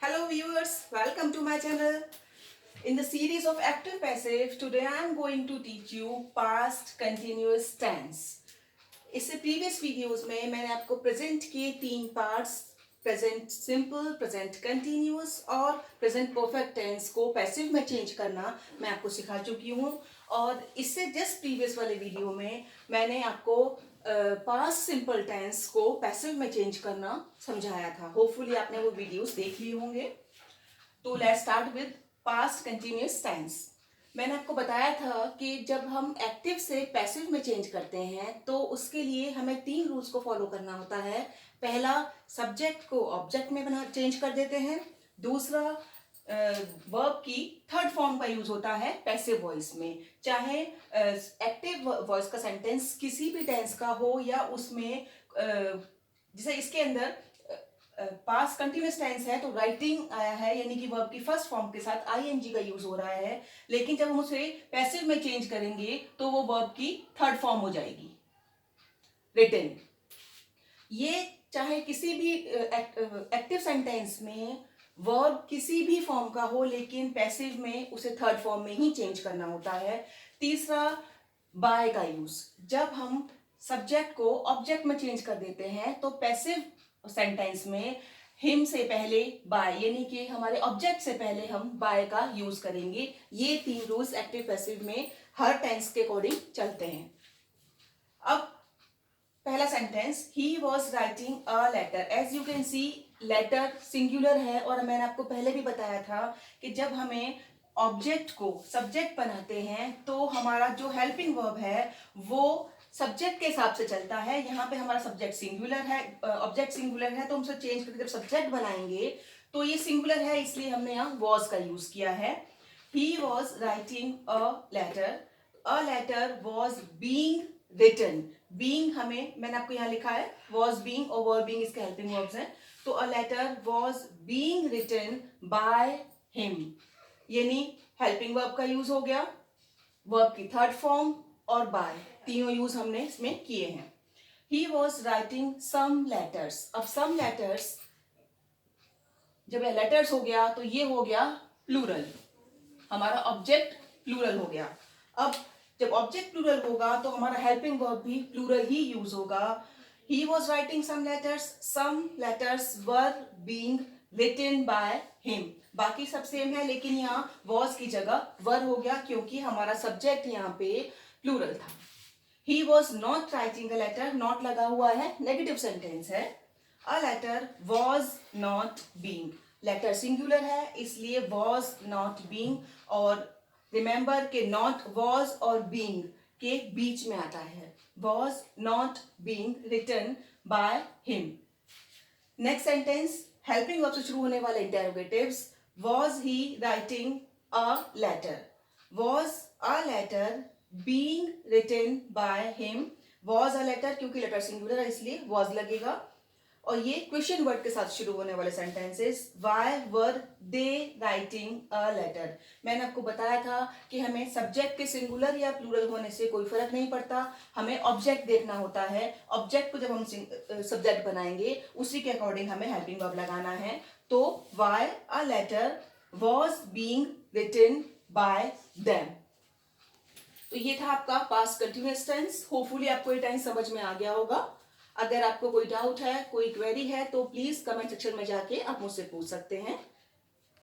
Hello viewers, welcome to my channel. In the series of active passive, today I am going to teach you past continuous tense. इससे previous videos में मैंने आपको present के तीन parts, present simple, present continuous और present perfect tense को passive में change करना मैं आपको सिखा चुकी हूँ। और इससे जस्ट प्रीवियस वाले वीडियो में मैंने आपको पास्ट सिंपल टेंस को पैसिव में चेंज करना समझाया था। होपफुली आपने वो वीडियोस देख लिए होंगे। तो let's start with past continuous tense. मैंने आपको बताया था कि जब हम एक्टिव से पैसिव में चेंज करते हैं तो उसके लिए हमें तीन रूल्स को फॉलो करना होता है। पहला, सब्जेक्ट को ऑब्जेक्ट में चेंज कर देते हैं। दूसरा, वर्ब की थर्ड फॉर्म का यूज होता है पैसिव वॉइस में, चाहे एक्टिव वॉइस का सेंटेंस किसी भी टेंस का हो या उसमें जैसे इसके अंदर पास्ट कंटिन्यूअस टेंस है तो राइटिंग आया है, यानी कि वर्ब की फर्स्ट फॉर्म के साथ आईएनजी का यूज हो रहा है। लेकिन जब हम उसे पैसिव में चेंज करेंगे तो वो वर्ब की थर्ड फॉर्म हो जाएगी, रिटन। ये चाहे किसी भी एक्टिव सेंटेंस में वर्ब किसी भी फॉर्म का हो, लेकिन पैसिव में उसे थर्ड फॉर्म में ही चेंज करना होता है। तीसरा, बाय का यूज। जब हम सब्जेक्ट को ऑब्जेक्ट में चेंज कर देते हैं तो पैसिव सेंटेंस में हिम से पहले बाय, यानी कि हमारे ऑब्जेक्ट से पहले हम बाय का यूज करेंगे। ये तीन रूल्स एक्टिव पैसिव में हर टेंस के अकॉर्डिंग चलते हैं। अब पहला sentence, he was writing a letter. As you can see, letter singular है और मैंने आपको पहले भी बताया था कि जब हमें ऑब्जेक्ट को सब्जेक्ट बनाते हैं तो हमारा जो हेल्पिंग वर्ब है वो सब्जेक्ट के हिसाब से चलता है। यहाँ पे हमारा सब्जेक्ट सिंगुलर है, ऑब्जेक्ट सिंगुलर है, तो हम उसे चेंज करके जब सब्जेक्ट बनाएंगे तो ये सिंगुलर है, इसलिए हमने यहाँ वॉज का यूज किया है। He was writing a letter was being written. Being हमें, मैंने आपको यहाँ लिखा है वॉज बीइंग और वर बीइंग इसके हेल्पिंग वर्ब्स हैं। तो a letter was being written by him, यानी हेल्पिंग वर्ब का यूज हो गया, वर्ब की थर्ड फॉर्म और बाय, तीनों यूज हमने इसमें किए हैं। He was writing some letters. अब सम लेटर्स, जब ये लेटर्स हो गया तो ये हो गया प्लूरल, हमारा ऑब्जेक्ट प्लूरल हो गया। अब जब ऑब्जेक्ट प्लूरल होगा तो हमारा हेल्पिंग वर्ब भी प्लूरल ही यूज होगा। He was writing some letters were being written by him. बाकी सब सेम है, लेकिन यहाँ वॉज की जगह वर हो गया क्योंकि हमारा सब्जेक्ट यहाँ पे प्लूरल था। He was not writing a letter, not लगा हुआ है, नेगेटिव सेंटेंस है। A letter was not being, letter singular है इसलिए वॉज नॉट बीइंग, और रिमेंबर के नॉट वॉज और बीइंग के बीच में आता है। Was not being written by him. Next sentence, helping verb से शुरू होने वाले interrogatives. Was he writing a letter, was a letter being written by him. Was a letter, क्योंकि लेटर सिंगुलर है इसलिए वॉज लगेगा। और ये क्वेश्चन वर्ड के साथ शुरू होने वाले sentences, why were they writing a letter. मैंने आपको बताया था कि हमें सब्जेक्ट के सिंगुलर या प्लूरल होने से कोई फर्क नहीं पड़ता, हमें ऑब्जेक्ट देखना होता है। ऑब्जेक्ट को जब हम सब्जेक्ट बनाएंगे उसी के अकॉर्डिंग हमें हेल्पिंग वर्ब लगाना है। तो why a letter was being written by them. तो ये था आपका पास्ट कंटिन्यूअस टेंस। होपफुली आपको ये टेंस समझ में आ गया होगा। अगर आपको कोई डाउट है, कोई क्वेरी है तो प्लीज कमेंट सेक्शन में जाके आप मुझसे पूछ सकते हैं।